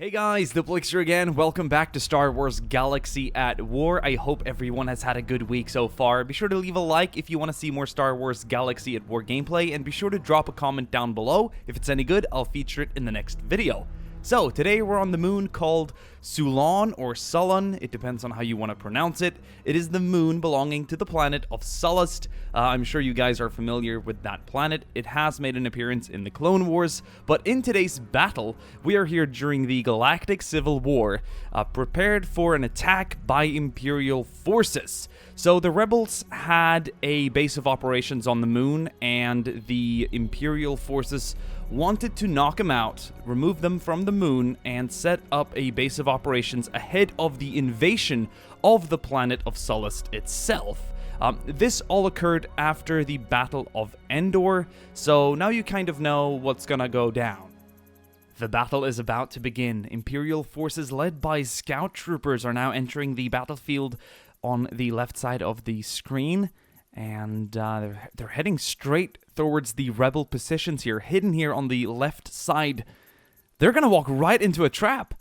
Hey guys, Diplex here again. Welcome back to Star Wars Galaxy at War. I hope everyone has had a good week so far. Be sure to leave a like if you want to see more Star Wars Galaxy at War gameplay, and be sure to drop a comment down below. If it's any good, I'll feature it in the next video. So, today we're on the moon called Sulon or Sulon, it depends on how you want to pronounce it. It is the moon belonging to the planet of Sullust. I'm sure you guys are familiar with that planet. It has made an appearance in the Clone Wars, but in today's battle, we are here during the Galactic Civil War, prepared for an attack by Imperial forces. So the rebels had a base of operations on the moon, and the Imperial forces wanted to knock them out, remove them from the moon, and set up a base of operations ahead of the invasion of the planet of Sullust itself. This all occurred after the Battle of Endor, so now you kind of know what's gonna go down. The battle is about to begin. Imperial forces led by scout troopers are now entering the battlefield on the left side of the screen, and they're heading straight towards the rebel positions here, hidden here on the left side. They're gonna walk right into a trap.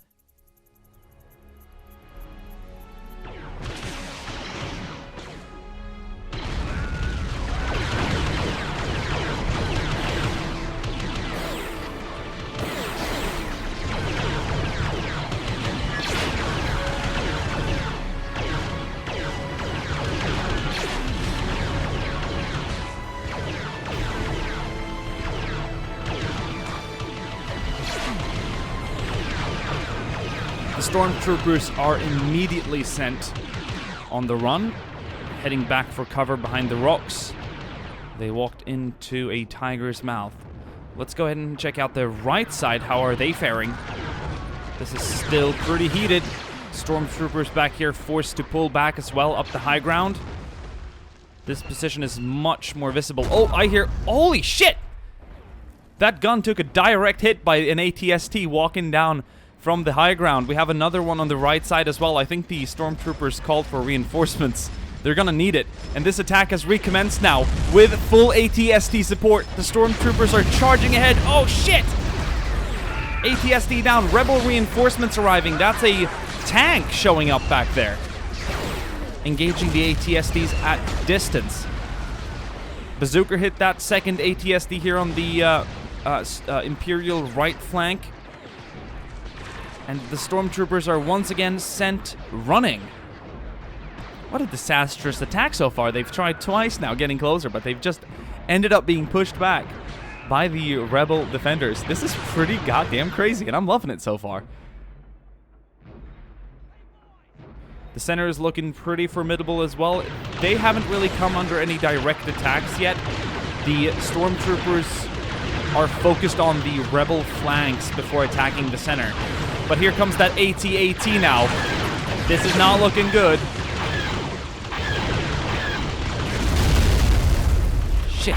The stormtroopers are immediately sent on the run, heading back for cover behind the rocks. They walked into a tiger's mouth. Let's go ahead and check out the right side. How are they faring? This is still pretty heated. Stormtroopers back here forced to pull back as well up the high ground. This position is much more visible. Oh, I hear... Holy shit! That gun took a direct hit by an ATST walking down from the high ground. We have another one on the right side as well. I think the stormtroopers called for reinforcements. They're gonna need it. And this attack has recommenced now with full ATST support. The stormtroopers are charging ahead. Oh shit! ATST down. Rebel reinforcements arriving. That's a tank showing up back there, engaging the ATSTs at distance. Bazooka hit that second ATST here on the Imperial right flank. And the stormtroopers are once again sent running. What a disastrous attack so far. They've tried twice now getting closer, but they've just ended up being pushed back by the rebel defenders. This is pretty goddamn crazy, and I'm loving it so far. The center is looking pretty formidable as well. They haven't really come under any direct attacks yet. The stormtroopers are focused on the rebel flanks before attacking the center. But here comes that AT-AT now. This is not looking good. Shit.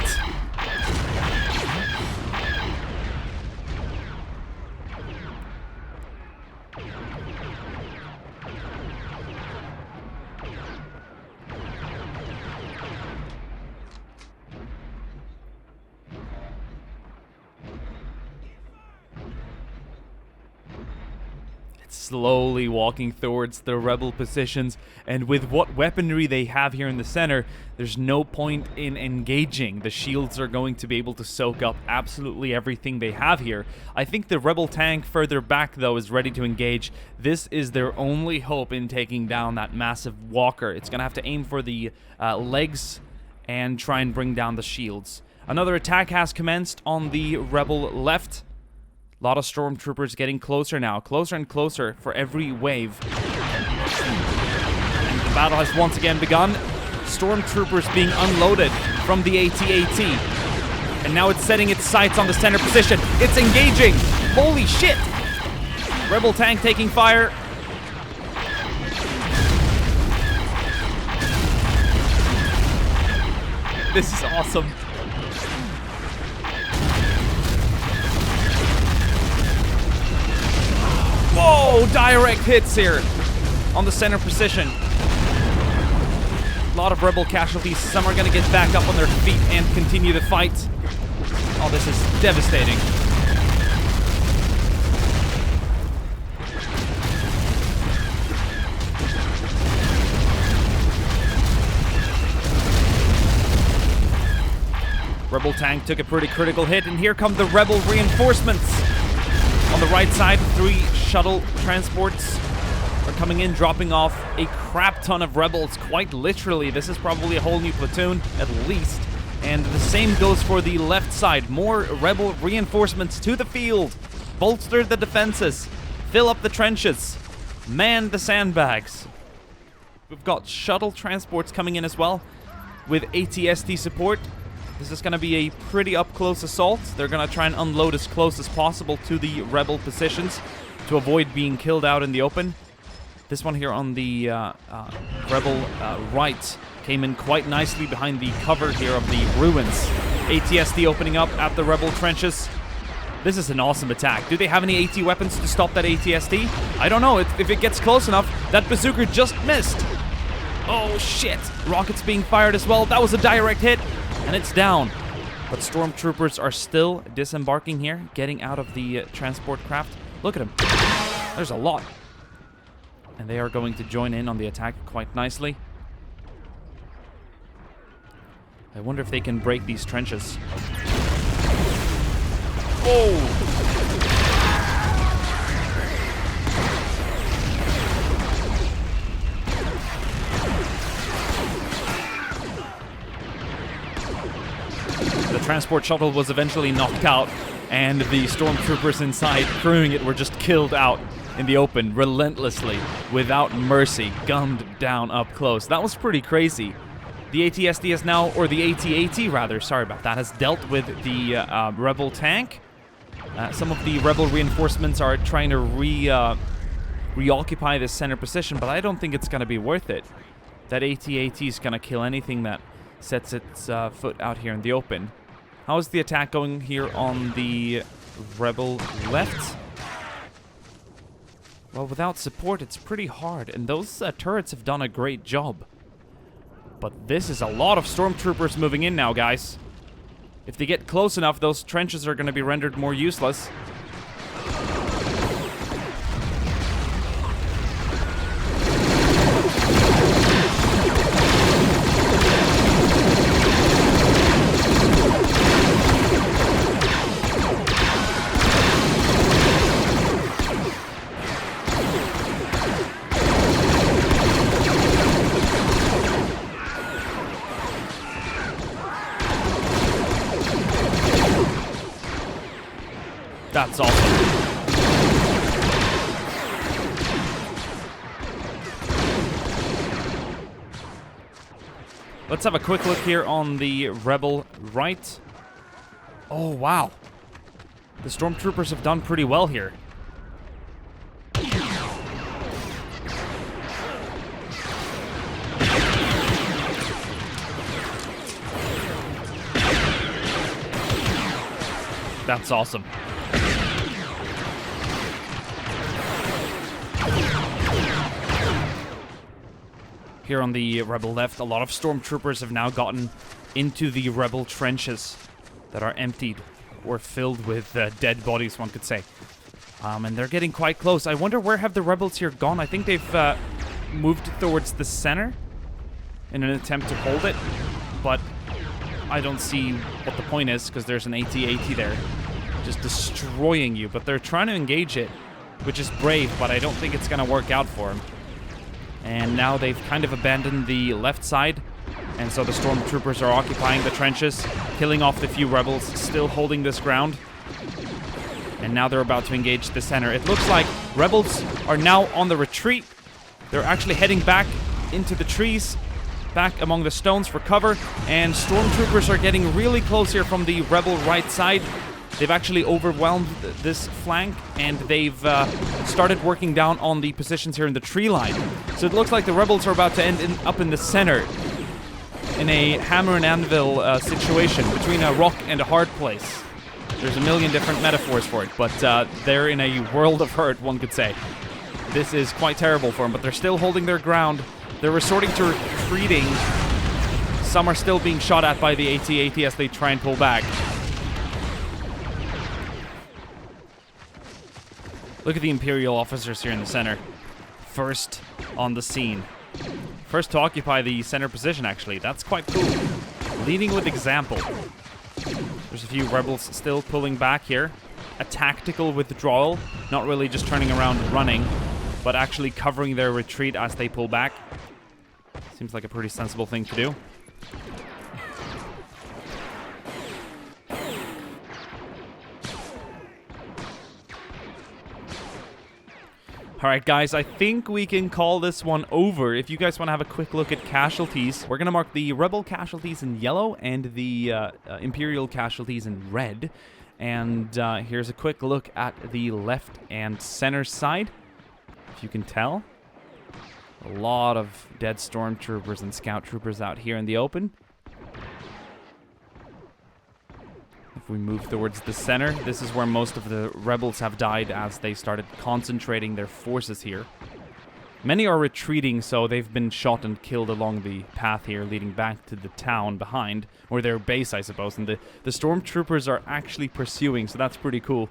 Slowly walking towards the rebel positions, and with what weaponry they have here in the center, there's no point in engaging. The shields are going to be able to soak up absolutely everything they have here. I think the rebel tank further back, though, is ready to engage. This is their only hope in taking down that massive walker. It's gonna have to aim for the legs and try and bring down the shields. Another attack has commenced on the rebel left. A lot of stormtroopers getting closer now, closer and closer for every wave. And the battle has once again begun. Stormtroopers being unloaded from the AT-AT. And now it's setting its sights on the center position. It's engaging! Holy shit! Rebel tank taking fire. This is awesome. Whoa, direct hits here on the center position. A lot of rebel casualties. Some are going to get back up on their feet and continue the fight. Oh, this is devastating. Rebel tank took a pretty critical hit, and here come the Rebel reinforcements. On the right side, 3 shuttle transports are coming in, dropping off a crap ton of Rebels. Quite literally, this is probably a whole new platoon, at least. And the same goes for the left side. More Rebel reinforcements to the field. Bolster the defenses. Fill up the trenches. Man the sandbags. We've got shuttle transports coming in as well with AT-ST support. This is going to be a pretty up-close assault. They're going to try and unload as close as possible to the Rebel positions to avoid being killed out in the open. This one here on the Rebel right came in quite nicely behind the cover here of the ruins. AT-ST opening up at the Rebel trenches. This is an awesome attack. Do they have any AT weapons to stop that AT-ST? I don't know. If it gets close enough, that bazooka just missed. Oh, shit. Rockets being fired as well. That was a direct hit, and it's down. But stormtroopers are still disembarking here, getting out of the transport craft. Look at them. There's a lot. And they are going to join in on the attack quite nicely. I wonder if they can break these trenches. Oh! The transport shuttle was eventually knocked out, and the stormtroopers inside crewing it were just killed out in the open, relentlessly, without mercy, gunned down up close. That was pretty crazy. The AT-ST is now, or the AT-AT rather, sorry about that, has dealt with the Rebel tank. Some of the Rebel reinforcements are trying to reoccupy this center position, but I don't think it's going to be worth it. That AT-AT is going to kill anything that sets its foot out here in the open. How is the attack going here on the Rebel left? Well, without support, it's pretty hard, and those turrets have done a great job. But this is a lot of stormtroopers moving in now, guys. If they get close enough, those trenches are going to be rendered more useless. That's awesome. Let's have a quick look here on the Rebel right. Oh, wow. The stormtroopers have done pretty well here. That's awesome. Here on the Rebel left, a lot of stormtroopers have now gotten into the Rebel trenches that are emptied or filled with dead bodies, one could say. And they're getting quite close. I wonder where have the Rebels here gone? I think they've moved towards the center in an attempt to hold it, but I don't see what the point is because there's an AT-AT there just destroying you, but they're trying to engage it, which is brave, but I don't think it's going to work out for them. And now they've kind of abandoned the left side, and so the stormtroopers are occupying the trenches, killing off the few rebels, still holding this ground. And now they're about to engage the center. It looks like rebels are now on the retreat. They're actually heading back into the trees, back among the stones for cover, and stormtroopers are getting really close here from the rebel right side. They've actually overwhelmed this flank, and they've started working down on the positions here in the tree line. So it looks like the rebels are about to end up in the center in a hammer and anvil situation between a rock and a hard place. There's a million different metaphors for it, but they're in a world of hurt, one could say. This is quite terrible for them, but they're still holding their ground. They're resorting to retreating. Some are still being shot at by the AT-AT as they try and pull back. Look at the Imperial officers here in the center. First on the scene. First to occupy the center position, actually. That's quite cool. Leading with example. There's a few rebels still pulling back here. A tactical withdrawal, not really just turning around and running, but actually covering their retreat as they pull back. Seems like a pretty sensible thing to do. Alright guys, I think we can call this one over. If you guys want to have a quick look at casualties, we're going to mark the rebel casualties in yellow and the Imperial casualties in red. And here's a quick look at the left and center side. If you can tell, a lot of dead stormtroopers and scout troopers out here in the open. If we move towards the center, this is where most of the rebels have died as they started concentrating their forces here. Many are retreating, so they've been shot and killed along the path here leading back to the town behind, or their base, I suppose. And the stormtroopers are actually pursuing, so that's pretty cool.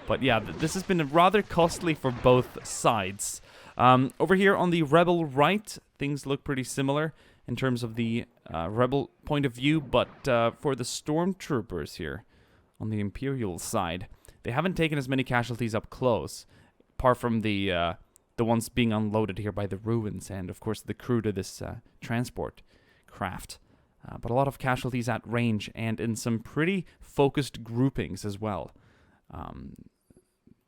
But yeah, this has been rather costly for both sides. Over here on the rebel right, things look pretty similar in terms of the rebel point of view, but for the stormtroopers here on the Imperial side, they haven't taken as many casualties up close, apart from the ones being unloaded here by the ruins and, of course, the crew to this transport craft. But a lot of casualties at range and in some pretty focused groupings as well.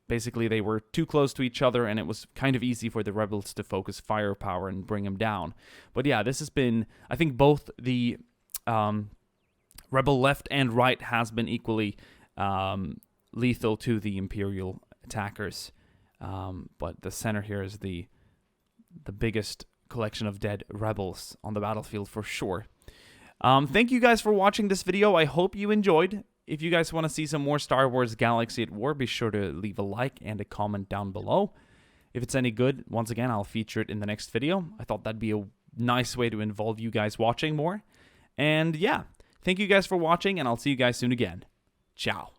Basically, they were too close to each other, and it was kind of easy for the rebels to focus firepower and bring them down. But yeah, this has been, I think both the rebel left and right has been equally lethal to the Imperial attackers. But the center here is the biggest collection of dead rebels on the battlefield for sure. Thank you guys for watching this video. I hope you enjoyed. If you guys want to see some more Star Wars Galaxy at War, be sure to leave a like and a comment down below. If it's any good, once again, I'll feature it in the next video. I thought that'd be a nice way to involve you guys watching more. And yeah, thank you guys for watching, and I'll see you guys soon again. Ciao.